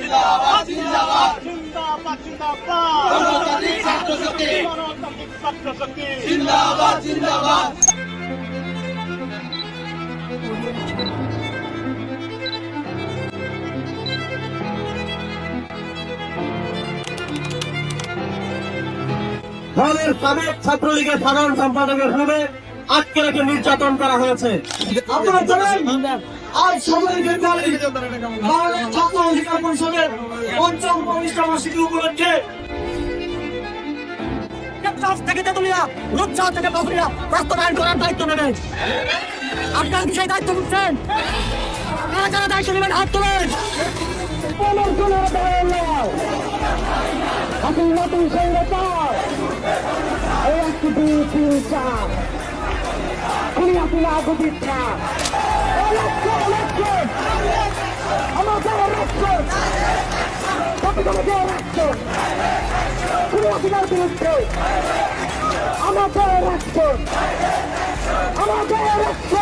জিন্দাবাদ জিন্দাবাদ জিন্দাবাদ জিন্দাবাদ গণতান্ত্রিক ছাত্র শক্তি জিন্দাবাদ জিন্দাবাদ। দলের সাবেক ছাত্রলীগের সাধারণ সম্পাদকের ভাবে আজকে রেখে নির্যাতন করা হয়েছে। আপনারা জানেন আজ সবাইকে বাংলাদেশ ছাত্র অধিকার পরিষদের পঞ্চম প্রতিষ্ঠা বার্ষিকী উপলক্ষে থেকে তেতুলিয়া রূপসা থেকে বগুড়া বাস্তবায়ন করার দায়িত্ব নেবেন। আপনার বিষয়ে দায়িত্ব নিচ্ছেন, আপনারা যারা দায়িত্ব নেবেন হাত তোলেন। নতুন সংগঠন একটি দুই তিন চার খুলিয়া তুলা গতিটা আমাদের রাষ্ট্র খুলিয়া বিরুদ্ধে আমাদের রাষ্ট্র আমাদের রাষ্ট্র।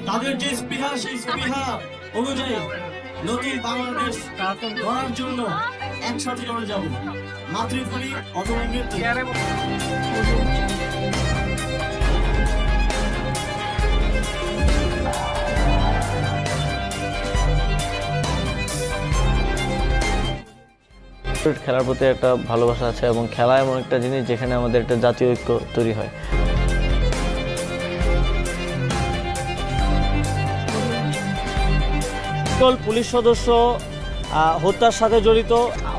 তাদের যে স্পৃহা সেই স্পৃহা অনুযায়ী নতুন বাংলাদেশ গড়ার জন্য একসাথে লড়ে যাব। মাতৃভূমি অথবা মৃত্যু। খেলার প্রতি একটা ভালোবাসা আছে এবং খেলা এমন একটা জিনিস যেখানে আমাদের একটা জাতীয় ঐক্য তৈরি হয়। পুলিশ সদস্য হত্যার সাথে জড়িত,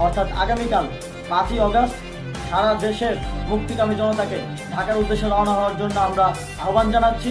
অর্থাৎ আগামীকাল 5ই অগস্ট সারা দেশের মুক্তিকামী জনতাকে ঢাকার উদ্দেশ্যে রওনা হওয়ার জন্য আমরা আহ্বান জানাচ্ছি।